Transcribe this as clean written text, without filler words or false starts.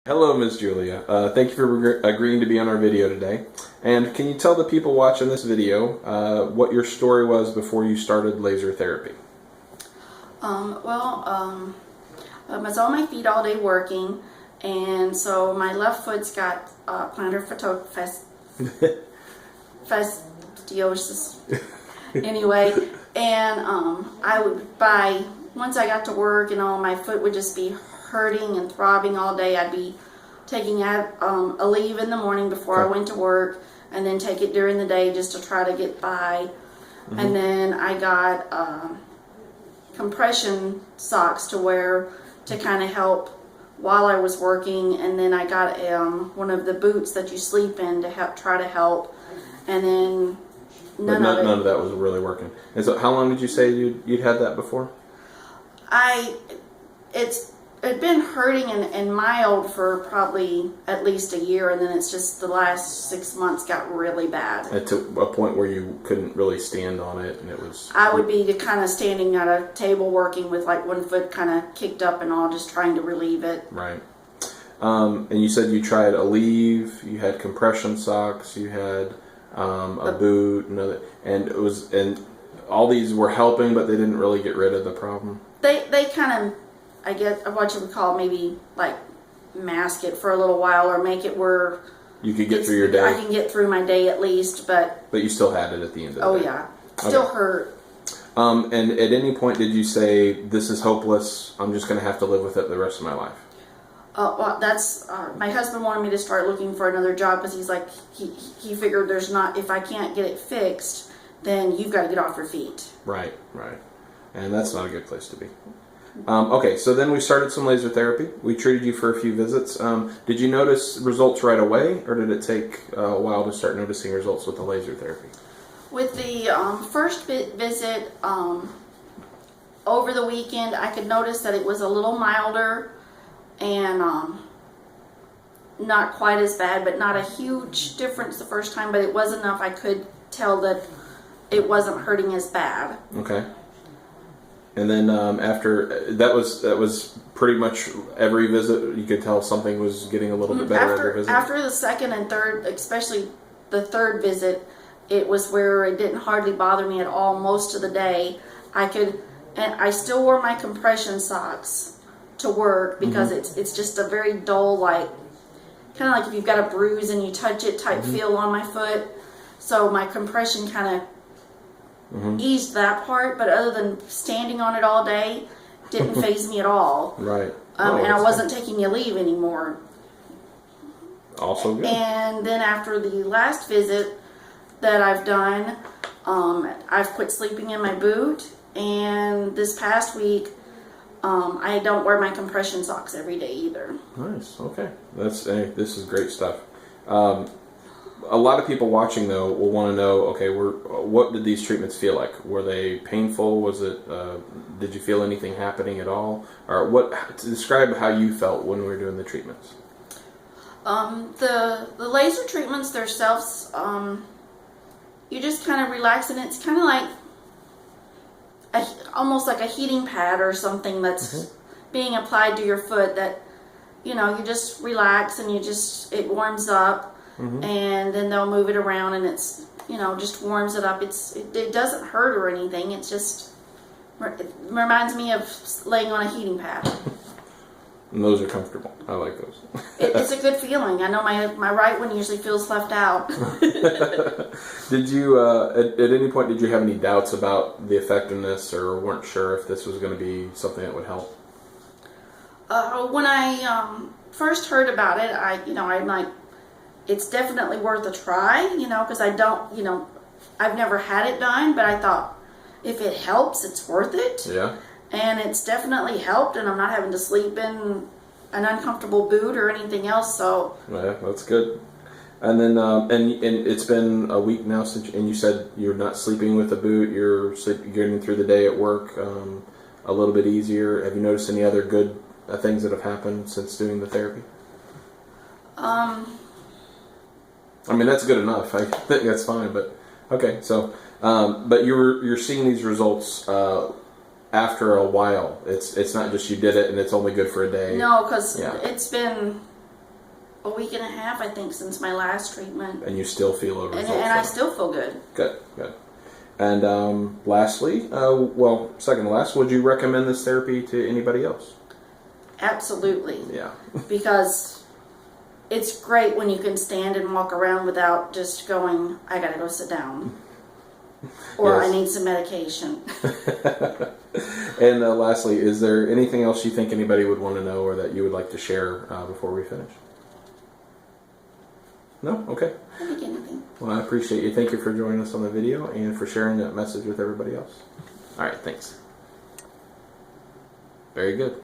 Hello, Ms. Julia. Thank you for agreeing to be on our video today. And can you tell the people watching this video what your story was before you started laser therapy? I was on my feet all day working, and so my left foot's got plantar fascitis. Anyway, and I would once I got to work and all, my foot would just be hurting and throbbing all day. I'd be taking a leave in the morning before I went to work, and then take it during the day just to try to get by. Mm-hmm. And then I got compression socks to wear to kind of help while I was working, and then I got one of the boots that you sleep in to try to help, and then none of that was really working. And so how long did you say you'd had that before? It'd been hurting and mild for probably at least a year, and then it's just the last 6 months got really bad. To a point where you couldn't really stand on it, and it was... I would be kind of standing at a table working with like one foot kind of kicked up and all, just trying to relieve it. Right. And you said you tried a leave, you had compression socks, you had a boot, and all these were helping, but they didn't really get rid of the problem. They kind of, I guess, what you would call maybe like mask it for a little while, or make it where you could get through your day. I can get through my day at least, but you still had it at the end of the day. Oh yeah, still hurt. And at any point did you say, "This is hopeless, I'm just going to have to live with it the rest of my life"? Well, that's my husband wanted me to start looking for another job, because he's like, he figured if I can't get it fixed, then you've got to get off your feet. Right. And that's not a good place to be. Okay, so then we started some laser therapy. We treated you for a few visits. Did you notice results right away, or did it take a while to start noticing results with the laser therapy? With the first visit, over the weekend, I could notice that it was a little milder and not quite as bad, but not a huge difference the first time, but it was enough I could tell that it wasn't hurting as bad. Okay. And then after that was pretty much every visit, you could tell something was getting a little bit better every visit? After the second and third, especially the third visit, it was where it didn't hardly bother me at all most of the day. And I still wore my compression socks to work, because it's just a very dull, like, kind of like if you've got a bruise and you touch it type feel on my foot. So my compression kind of eased that part, but other than standing on it all day, didn't faze me at all. Right. And I wasn't taking a leave anymore. Also good. And then after the last visit that I've done, I've quit sleeping in my boot, and this past week, I don't wear my compression socks every day either. Nice. Okay. This is great stuff. A lot of people watching, though, will want to know, okay, what did these treatments feel like? Were they painful? Was it? Did you feel anything happening at all? Or describe how you felt when we were doing the treatments. The laser treatments themselves, you just kind of relax, and it's kind of like almost like a heating pad or something that's being applied to your foot, that you just relax and it warms up. And then they'll move it around, and it's just warms it up. It doesn't hurt or anything. It reminds me of laying on a heating pad. And those are comfortable. I like those. It's a good feeling. I know my right one usually feels left out. Did you at any point did you have any doubts about the effectiveness, or weren't sure if this was going to be something that would help? When I first heard about it, I'm like, it's definitely worth a try, because I've never had it done, but I thought if it helps, it's worth it. Yeah. And it's definitely helped, and I'm not having to sleep in an uncomfortable boot or anything else, so. Yeah, that's good. And then, and it's been a week now and you said you're not sleeping with a boot, you're getting through the day at work a little bit easier. Have you noticed any other good things that have happened since doing the therapy? I mean, that's good enough. I think that's fine, but okay. So, but you're seeing these results after a while. It's not just you did it and it's only good for a day. No, because it's been a week and a half, I think, since my last treatment. And you still feel a result? And I still feel good. Good, good. And lastly, second to last, would you recommend this therapy to anybody else? Absolutely. Yeah. Because it's great when you can stand and walk around without just going, I gotta go sit down. Or Yes. I need some medication. And lastly, is there anything else you think anybody would want to know or that you would like to share before we finish? No? Okay. I think anything. Well, I appreciate you. Thank you for joining us on the video and for sharing that message with everybody else. All right, thanks. Very good.